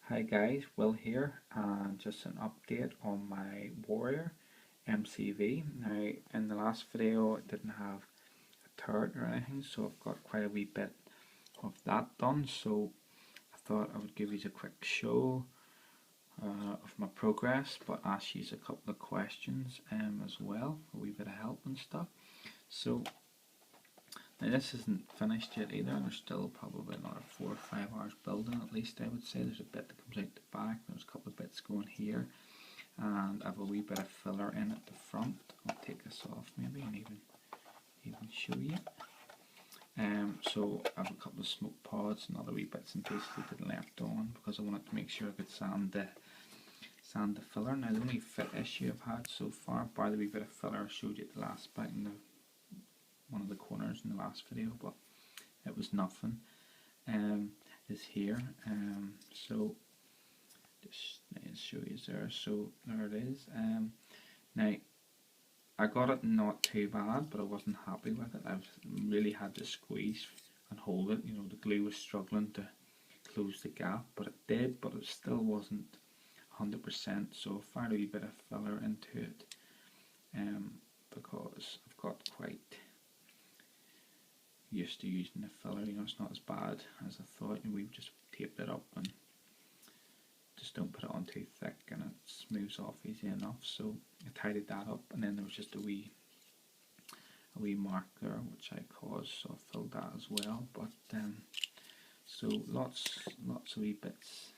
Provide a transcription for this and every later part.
Hi guys, Will here, and just an update on my Warrior MCV. Now, in the last video, it didn't have a turret or anything, so I've got quite a wee bit of that done. So I thought I would give you a quick show of my progress, but ask you a couple of questions as well, a wee bit of help and stuff. So now this isn't finished yet either. There's still probably another 4 or 5 hours building at least, I would say. There's a bit that comes out the back, there's a couple of bits going here, and I have a wee bit of filler in at the front. I'll take this off maybe and even show you. So I have a couple of smoke pods and other wee bits and pieces that I left on because I wanted to make sure I could sand the filler. Now the only fit issue I've had so far, by the wee bit of filler I showed you at the last bit in one of the corners in the last video, but it was nothing, is here. So just show you there. So there it is. Now I got it not too bad, but I wasn't happy with it. I've really had to squeeze and hold it. You know, the glue was struggling to close the gap, but it did, but it still wasn't 100%. So I fired a wee bit of filler into it, because I've got quite used to using the filler. You know, it's not as bad as I thought. And we've just taped it up and just don't put it on too thick, and it smooths off easy enough. So I tidied that up, and then there was just a wee mark there which I caused, so I filled that as well. But so lots of wee bits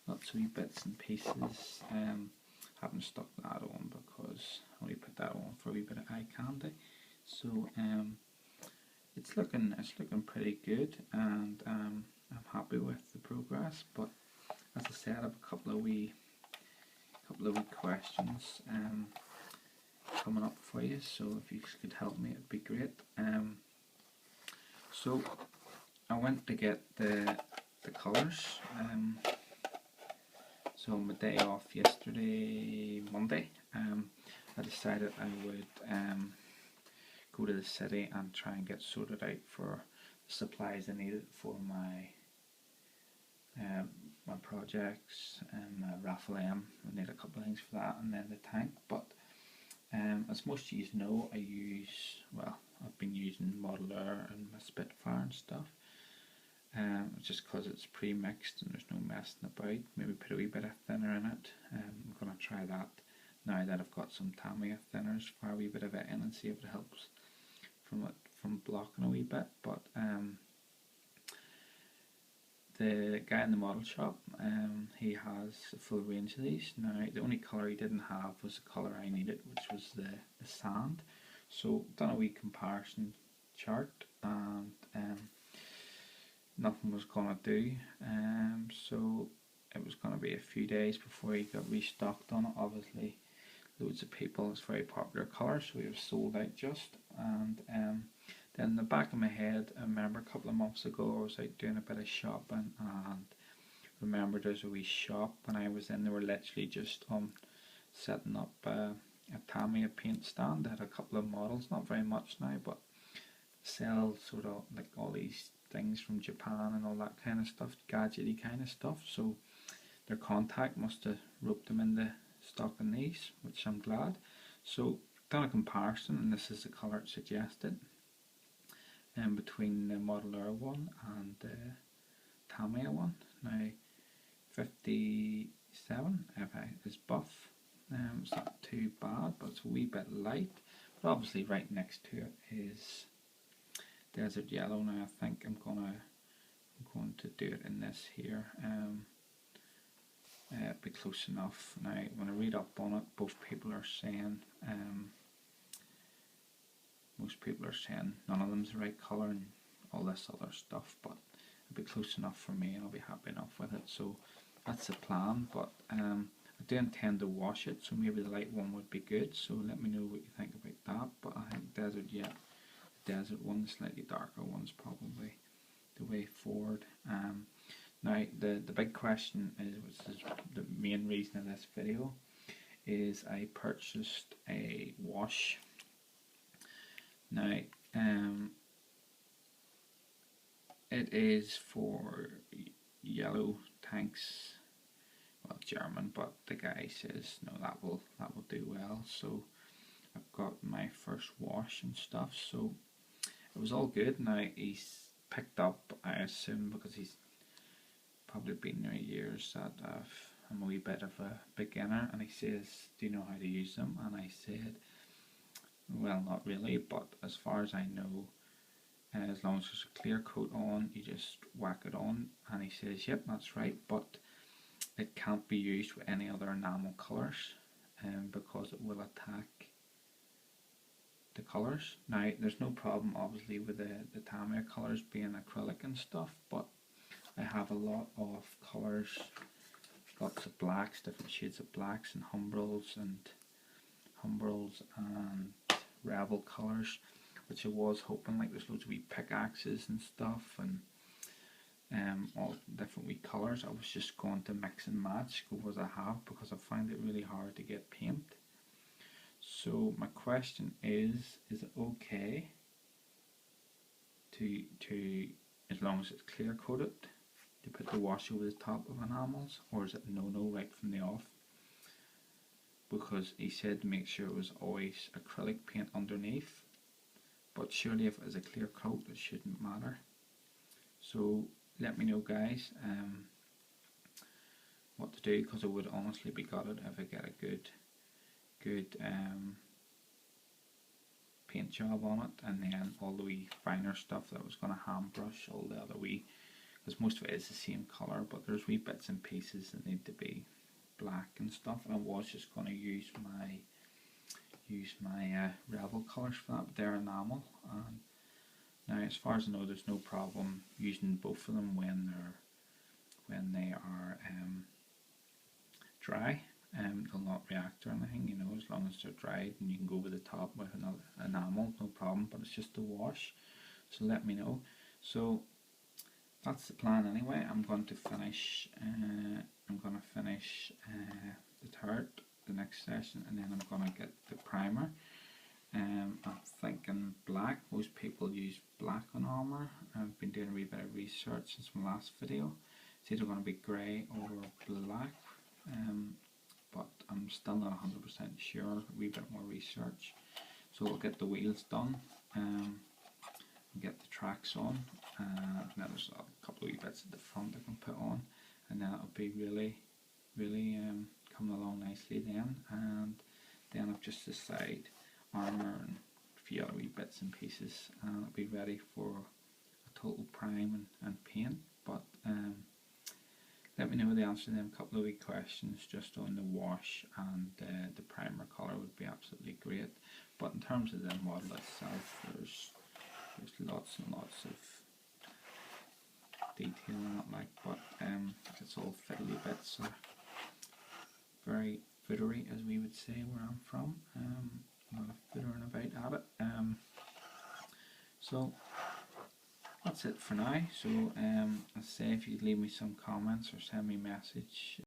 and pieces. Haven't stuck that on because I only put that on for a wee bit of eye candy. So it's looking pretty good, and I'm happy with the progress. But as I said, I have a couple of wee questions coming up for you. So if you could help me, it'd be great. So I went to get the colours. So on my day off yesterday, Monday, I decided I would go to the city and try and get sorted out for the supplies I needed for my projects and my Raffle M. I need a couple of things for that, and then the tank. But as most of you know, I've been using Model Air and my Spitfire and stuff. Just because it's pre-mixed and there's no messing about. Maybe put a wee bit of thinner in it. I'm going to try that now that I've got some Tamiya thinners, fire a wee bit of it in and see if it helps from blocking a wee bit. But the guy in the model shop, he has a full range of these. Now the only colour he didn't have was the colour I needed, which was the sand. So done a wee comparison chart, and nothing was gonna do. So it was gonna be a few days before he got restocked on it. Obviously, loads of people. It's a very popular colour, so he was sold out just. And then in the back of my head, I remember a couple of months ago I was out doing a bit of shopping, and remember there's a wee shop when I was in. They were literally just setting up a Tamiya paint stand. They had a couple of models, not very much now, but sell sort of like all these things from Japan and all that kind of stuff, gadgety kind of stuff. So their contact must have roped them into stocking these, which I'm glad. So done a comparison, and this is the colour it suggested, between the Model Air one and the Tamiya one. Now 57 is buff. It's not too bad, but it's a wee bit light. But obviously right next to it is Desert Yellow. Now I think I'm going to do it in this here. Be close enough. Now when I read up on it, both people are saying, most people are saying none of them's the right colour and all this other stuff, but it'll be close enough for me and I'll be happy enough with it. So that's the plan. But I do intend to wash it, so maybe the light one would be good. So let me know what you think about that. But I think the desert one, the slightly darker one's probably the way forward. Now the big question is, which is the main reason of this video, is I purchased a wash. Now it is for yellow tanks well, German, but the guy says no, that will do well. So I've got my first wash and stuff, so it was all good. Now he's picked up, I assume, because he's probably been there years, that I'm a wee bit of a beginner, and he says, do you know how to use them? And I said, well, not really, but as far as I know, as long as there's a clear coat on, you just whack it on. And he says, yep, that's right, but it can't be used with any other enamel colours, because it will attack the colours. Now, there's no problem obviously with the Tamiya colours being acrylic and stuff, but I have a lot of colours, lots of blacks, different shades of blacks and Humbrals and Rebel colours, which I was hoping, like there's loads of wee pickaxes and stuff, and all different wee colours. I was just going to mix and match what I have, because I find it really hard to get paint. So my question is it okay to as long as it's clear coated, to put the wash over the top of enamels, or is it no right from the off? Because he said to make sure it was always acrylic paint underneath, but surely if it is a clear coat it shouldn't matter. So let me know, guys, what to do, because I would honestly be gutted if I get a good paint job on it, and then all the wee finer stuff that I was going to hand brush, all the other wee, because most of it is the same colour, but there's wee bits and pieces that need to be black and stuff, and I was just going to use my Rebel colours for that, but they're enamel. And now, as far as I know, there's no problem using both of them when they are dry. They'll not react or anything, you know, as long as they're dried, and you can go over the top with another enamel, no problem. But it's just a wash, so let me know. So that's the plan anyway. I'm going to finish the turret the next session, and then I'm going to get the primer. I'm thinking black. Most people use black on armour. I've been doing a wee bit of research since my last video. It's either going to be grey or black, but I'm still not 100% sure. A wee bit more research. So I'll get the wheels done, and get the tracks on, and then there's a couple of wee bits at the front I can put on, and then it'll be really coming along nicely then. And then I've just decided armour and a few other wee bits and pieces, and it'll be ready for a total prime and paint. But let me know the answer to them couple of wee questions just on the wash and the primer colour would be absolutely great. But in terms of the model itself, there's lots and lots of detail in it, like, but it's all fiddly bits, so very footery, as we would say where I'm from. A lot of footering about at it. So that's it for now. So I say, if you leave me some comments or send me a message